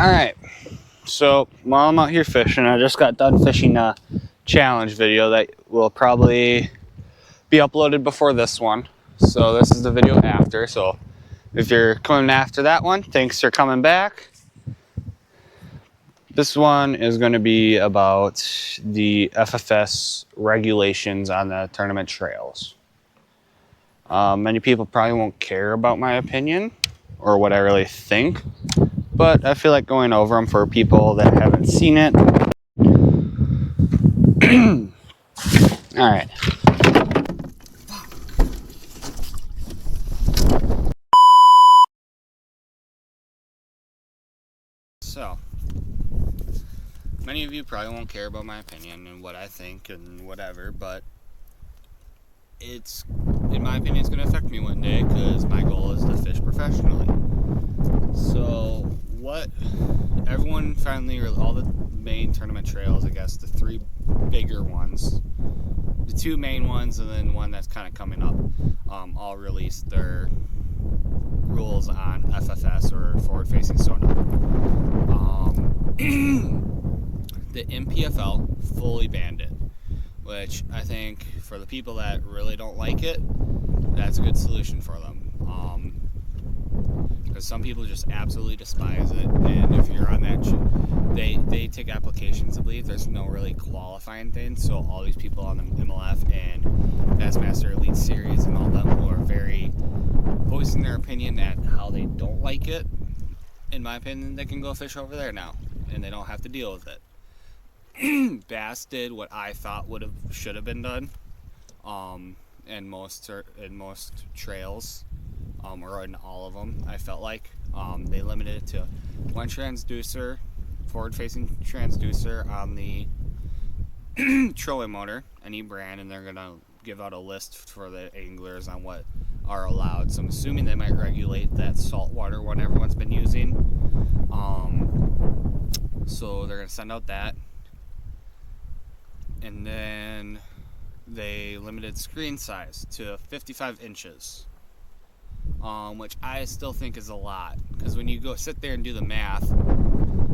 Alright, so while I'm out here fishing, I just got done fishing a challenge video that will probably be uploaded before this one. So this is the video after, so if you're coming after that one, thanks for coming back. This one is going to be about the FFS regulations on the tournament trails. Many people probably won't care about my opinion or what I really think, but I feel like going over them for people that haven't seen it. All right. So, many of you probably won't care about my opinion and what I think and whatever, but it's, in my opinion, it's going to affect me one day because my goal is to fish professionally. So, what everyone finally, or all the main tournament trails, I guess, the three bigger ones, the two main ones, and then one that's kind of coming up, all released their rules on FFS, or forward-facing sonar. The NPFL fully banned it, which I think for the people that really don't like it, that's a good solution for them. Because some people just absolutely despise it, and if you're on that, they take applications, I believe. There's no really qualifying thing, so all these people on the MLF and Bassmaster Elite Series and all them who are very voicing their opinion at how they don't like it, in my opinion, they can go fish over there now, and they don't have to deal with it. Bass did what I thought should have been done, in most trails, or in all of them. I felt like they limited it to one transducer, forward-facing transducer on the trolling motor, any brand, and they're gonna give out a list for the anglers on what are allowed. So I'm assuming they might regulate that saltwater one everyone's been using. So they're gonna send out that, and then they limited screen size to 55 inches, which I still think is a lot, because when you go sit there and do the math,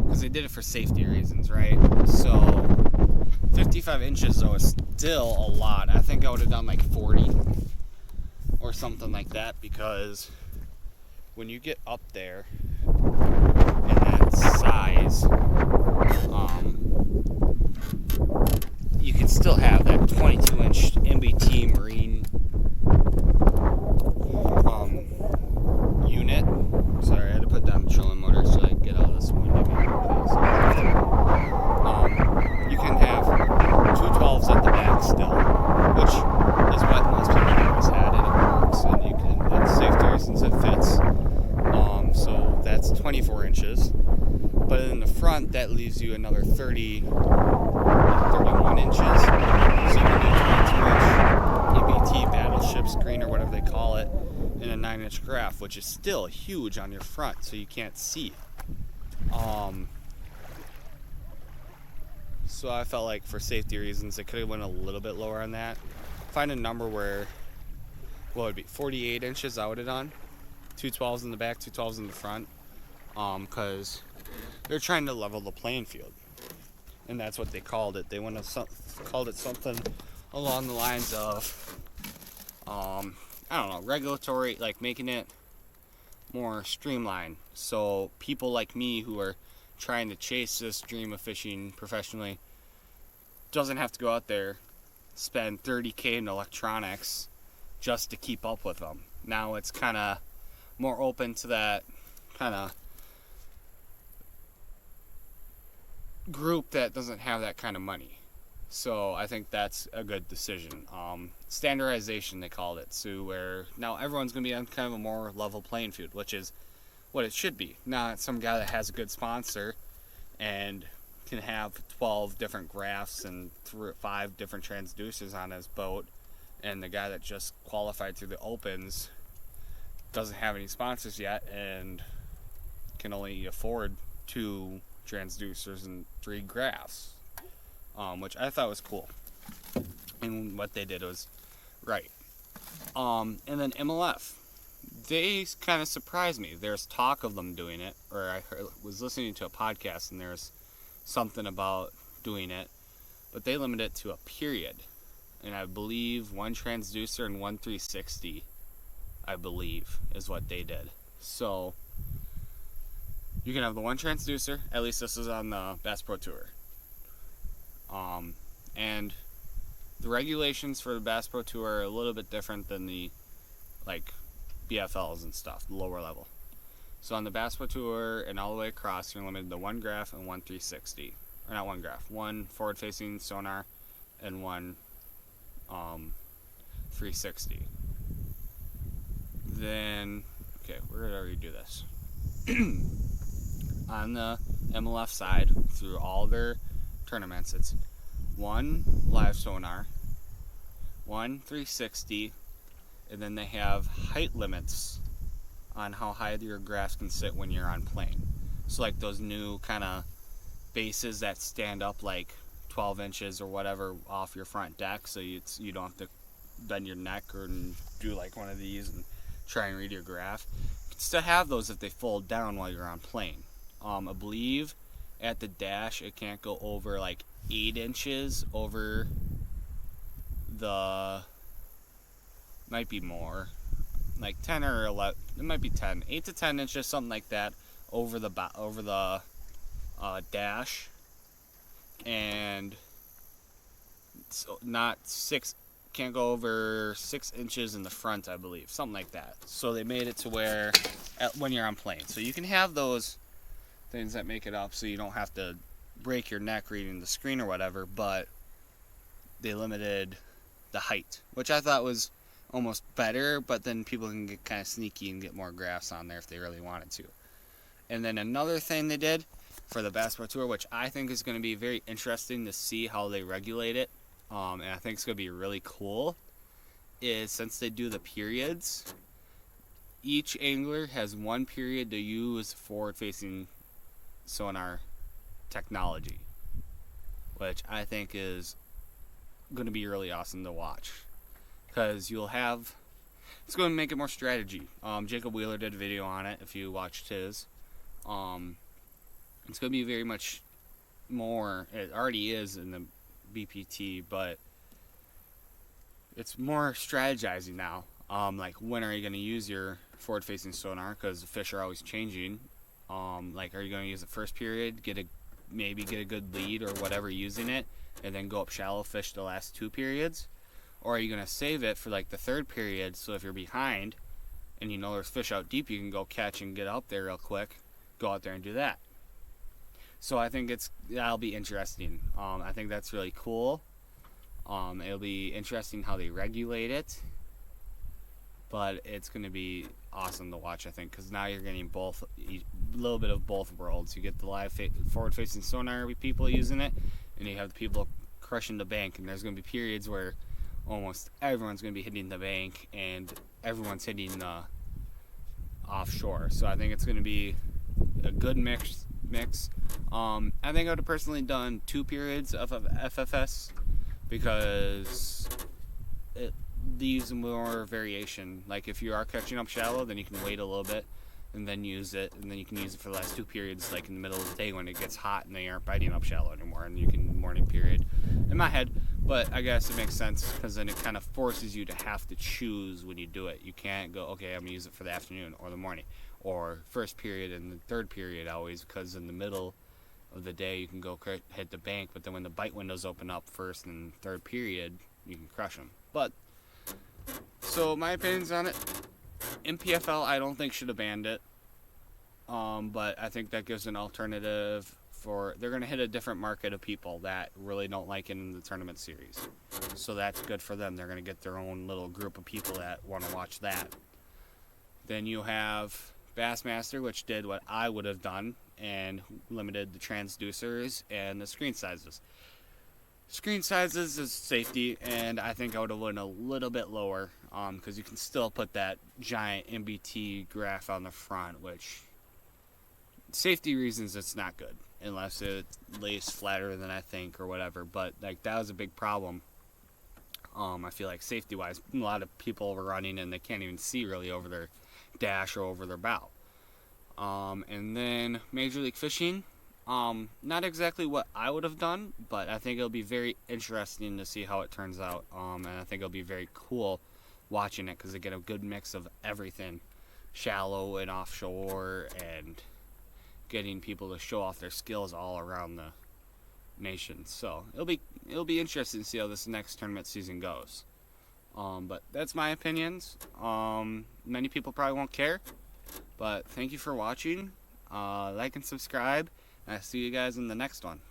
because they did it for safety reasons, right? So 55 inches though is still a lot. I think I would have done like 40 or something like that, because when you get up there in that size, you can still have that 22-inch MBT marine unit. Sorry, I had to put down the trolling motor so I can get out of this wind again. You can have 212s at the back still, which is what most people always had, and it works, and you can, it's safety reasons, it fits. So that's 24 inches. But in the front, that leaves you another 31 inches. So you can do 22-inch EBT battleship screen, or whatever they call it, in a 9-inch graph, which is still huge on your front, so you can't see. So I felt like for safety reasons, they could have went a little bit lower on that. Find a number where, what would it be, 48 inches I would have done. 212s in the back, 212s in the front. Because they're trying to level the playing field. And that's what they called it. They called it something along the lines of, I don't know, regulatory, like making it more streamlined. So people like me who are trying to chase this dream of fishing professionally doesn't have to go out there, spend $30K in electronics just to keep up with them. Now it's kind of more open to that kind of group that doesn't have that kind of money. So I think that's a good decision. Standardization, they called it. So where now everyone's going to be on kind of a more level playing field, which is what it should be. Not some guy that has a good sponsor and can have 12 different graphs and 5 different transducers on his boat, and the guy that just qualified through the opens doesn't have any sponsors yet and can only afford 2 transducers and 3 graphs, which I thought was cool, and what they did was right. And then MLF, they kind of surprised me. There's talk of them doing it, or was listening to a podcast and there's something about doing it, but they limit it to a period. And I believe one transducer and one 360, I believe, is what they did. So you can have the one transducer. At least this is on the Bass Pro Tour. And the regulations for the Bass Pro Tour are a little bit different than the like BFLs and stuff, the lower level. So on the Bass Pro Tour and all the way across, you're limited to one graph and one 360. Or not one graph, one forward-facing sonar and one 360. Then, okay, where did I already do this? On the MLF side, through all their tournaments, it's one live sonar, one 360, and then they have height limits on how high your graphs can sit when you're on plane. So like those new kind of bases that stand up like 12 inches or whatever off your front deck, so you don't have to bend your neck or do like one of these and try and read your graph. You can still have those if they fold down while you're on plane. I believe at the dash it can't go over like 8 inches over the, might be more, like 10 or 11, it might be 10, 8 to 10 inches, something like that, over the dash, and so not 6, can't go over 6 inches in the front, I believe, something like that. So they made it to where when you're on plane, so you can have those things that make it up so you don't have to break your neck reading the screen or whatever, but they limited the height, which I thought was almost better, but then people can get kind of sneaky and get more graphs on there if they really wanted to. And then another thing they did for the Bass Pro Tour, which I think is going to be very interesting to see how they regulate it, and I think it's going to be really cool, is since they do the periods, each angler has one period to use forward-facing sonar technology, which I think is going to be really awesome to watch, because you'll have, it's going to make it more strategy. Jacob Wheeler did a video on it if you watched his. It's going to be very much more, it already is in the BPT, but it's more strategizing now. Like, when are you going to use your forward-facing sonar, because the fish are always changing. Like, are you going to use the first period, maybe get a good lead or whatever using it, and then go up shallow, fish the last 2 periods? Or are you going to save it for like the 3rd period, so if you're behind and you know there's fish out deep, you can go catch and get up there real quick, go out there and do that. So I think that'll be interesting. I think that's really cool. It'll be interesting how they regulate it, but it's going to be awesome to watch, I think, because now you're getting a little bit of both worlds. You get the live forward-facing sonar people using it, and you have the people crushing the bank, and there's going to be periods where almost everyone's going to be hitting the bank and everyone's hitting the offshore. So I think it's going to be a good mix. I think I would have personally done 2 periods of FFS, because it leaves more variation. Like, if you are catching up shallow, then you can wait a little bit and then use it, and then you can use it for the last 2 periods, like in the middle of the day when it gets hot and they aren't biting up shallow anymore, and you can morning period in my head. But I guess it makes sense, because then it kind of forces you to have to choose when you do it. You can't go, okay, I'm gonna use it for the afternoon or the morning, or first period and the 3rd period always, because in the middle of the day you can go hit the bank, but then when the bite windows open up 1st and 3rd period, you can crush them. But so my opinions on it, NPFL I don't think should have banned it, but I think that gives an alternative for, they're going to hit a different market of people that really don't like it in the tournament series, so that's good for them. They're going to get their own little group of people that want to watch that. Then you have Bassmaster, which did what I would have done and limited the transducers and the screen sizes. Screen sizes is safety, and I think I would have went a little bit lower, because you can still put that giant MBT graph on the front, which, safety reasons, it's not good unless it lays flatter than I think or whatever. But like, that was a big problem. I feel like safety wise, a lot of people were running and they can't even see really over their dash or over their bow. And then Major League Fishing, not exactly what I would have done, but I think it'll be very interesting to see how it turns out. And I think it'll be very cool watching it because they get a good mix of everything, shallow and offshore, and getting people to show off their skills all around the nation. So it'll be interesting to see how this next tournament season goes. But that's my opinions. Many people probably won't care, but thank you for watching. Like and subscribe, and I'll see you guys in the next one.